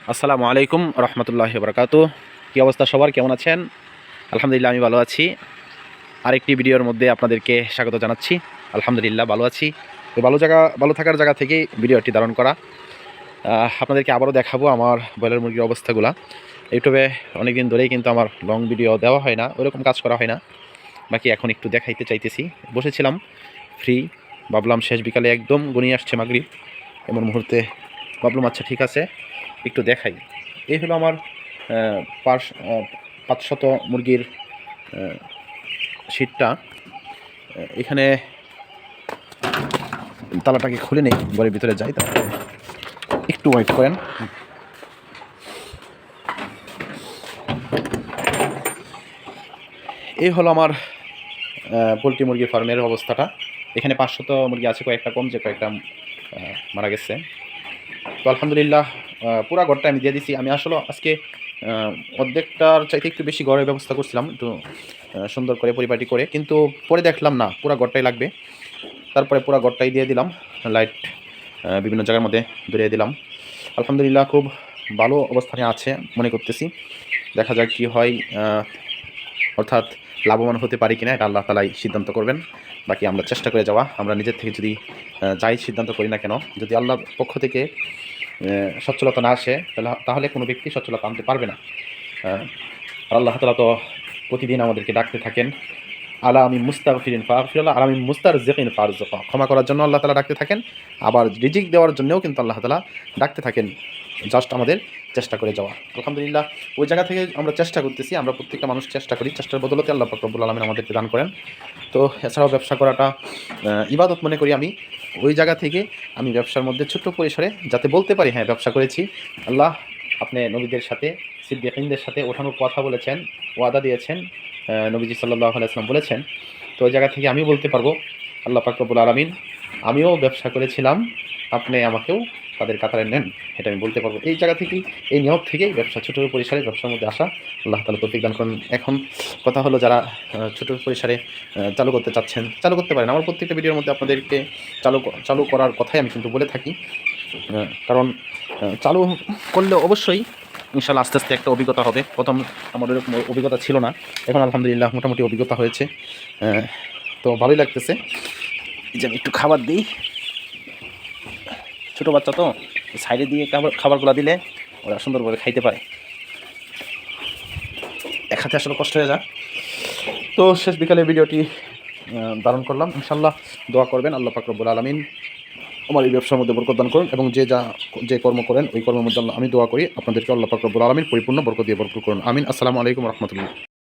আসসালামু আলাইকুম রহমতুল্লাহি বারাকাতুহু। কী অবস্থা সবার, কেমন আছেন? আলহামদুলিল্লাহ আমি ভালো আছি। আরেকটি ভিডিওর মধ্যে আপনাদেরকে স্বাগত জানাচ্ছি। আলহামদুলিল্লাহ ভালো আছি। তো ভালো থাকার জায়গা থেকেই ভিডিওটি ধারণ করা। আপনাদেরকে আবারও দেখাবো আমার ব্রয়লার মুরগির অবস্থাগুলো। ইউটিউবে অনেক দিন ধরেই কিন্তু আমার লং ভিডিও দেওয়া হয় না, ওরকম কাজ করা হয় না। বাকি এখন একটু দেখাইতে চাইতেছি। বসেছিলাম ফ্রি, ভাবলাম শেষ বিকালে একদম ঘনিয়ে আসছে মাগরিব, এমন মুহূর্তে ভাবলাম আচ্ছা ঠিক আছে একটু দেখাই। এই হলো আমার 500 মুরগির শীটটা। এখানে তালাটাকে খুলে নেই, ঘরের ভিতরে যাই, তারপরে একটু ওয়েট করেন। এই হলো আমার পোলট্রি মুরগি ফার্মের অবস্থাটা। এখানে 500 মুরগি আছে, কয়েকটা কম যে কয়েকটা মারা গেছে। তো আলহামদুলিল্লাহ পুরা ঘরটা আমি দিয়ে দিছি। আমি আসলে আজকে অর্ধেকটার চাইতে একটু বেশি ঘরের ব্যবস্থা করছিলাম, একটু সুন্দর করে পরিপাটি করে, কিন্তু পরে দেখলাম না পুরা ঘরটাই লাগবে। তারপরে পুরা ঘরটাই দিয়ে দিলাম, লাইট বিভিন্ন জায়গার মধ্যে ধরিয়ে দিলাম। আলহামদুলিল্লাহ খুব ভালো অবস্থানে আছে মনে করতেছি। দেখা যাক কী হয়, অর্থাৎ লাভবান হতে পারি কিনা এটা আল্লাহ তালাই সিদ্ধান্ত করবেন। বাকি আমরা চেষ্টা করে যাওয়া, আমরা নিজের থেকে যদি যাই সিদ্ধান্ত করি না কেন, যদি আল্লাহর পক্ষ থেকে সচ্ছলতা না আসে তাহলে কোনো ব্যক্তি সচ্ছলতা আনতে পারবে না। আর আল্লাহ তাআলা তো প্রতিদিন আমাদেরকে ডাকতে থাকেন, আলা আমি মুস্তাগফিরিন ফাগফিরুল্লাহ, আলা আমি মুস্তারজিকিন ফারজুকা, ক্ষমা করার জন্য আল্লাহ তাআলা ডাকতে থাকেন, আবার রিজিক দেওয়ার জন্যও কিন্তু আল্লাহ তাআলা ডাকতে থাকেন। জাস্ট আমাদের চেষ্টা করে যাওয়া। আলহামদুলিল্লাহ ওই জায়গা থেকে আমরা চেষ্টা করতেছি, আমরা প্রত্যেকটা মানুষ চেষ্টা করি, চেষ্টার বদলতে আল্লাহ পাক রব্বুল আলামিন আমাদেরকে দান করেন। তো এছাড়াও ব্যবসা করাটা ইবাদত মনে করি আমি। ওই জায়গা থেকে আমি ব্যবসার মধ্যে ছোট্ট পরিসরে যাতে বলতে পারি হ্যাঁ ব্যবসা করেছি। আল্লাহ আপনি নবীদের সাথে, সিদ্দিকীনদের সাথে ওঠানোর কথা বলেছেন, ওয়াদা দিয়েছেন, নবীজি সাল্লাল্লাহু আলাইহি ওয়াসাল্লাম বলেছেন। তো ওই জায়গা থেকে আমিও বলতে পারবো আল্লাহ পাক রব্বুল আলামিন আমিও ব্যবসা করেছিলাম, আপনি আমাকেও তাদের কাতারে নেন, এটা আমি বলতে পারবো। এই জায়গা থেকেই, এই নিয়ত থেকেই ব্যবসা, ছোটো পরিসরে ব্যবসার মধ্যে আসা। আল্লাহ তাআলা তৌফিক দান করেন। এখন কথা হলো, যারা ছোটো পরিসরে চালু করতে চাচ্ছেন, চালু করতে পারেন। আমার প্রত্যেকটা ভিডিওর মধ্যে আপনাদেরকে চালু করার কথাই আমি কিন্তু বলে থাকি। কারণ চালু করলে অবশ্যই ইনশাআল্লাহ আস্তে আস্তে একটা অভিজ্ঞতা হবে। প্রথম আমার এরকম অভিজ্ঞতা ছিল না, এখন আলহামদুলিল্লাহ মোটামুটি অভিজ্ঞতা হয়েছে। তো ভালোই লাগতেছে। যে আমি একটু খাবার দিই, ছোটো বাচ্চা তো সাইডে দিয়ে খাবারগুলো দিলে ওরা সুন্দরভাবে খাইতে পারে। এক হাতে আসলে কষ্ট হয়ে যায়। তো শেষ বিকালে ভিডিওটি ধারণ করলাম। ইনশাআল্লাহ দোয়া করবেন, আল্লাহ পাক রব্বুল আলামিন আমার এই ব্যবসার মধ্যে বরকত দান করেন, এবং যে কর্ম করেন ওই কর্মের মধ্যে আমি দোয়া করি আপনাদেরকে আল্লাহ পাক রব্বুল আলামিন পরিপূর্ণ বরকত দিয়ে ভরপুর করুন। আমিন। আসসালামু আলাইকুম রহমতুল্লাহ।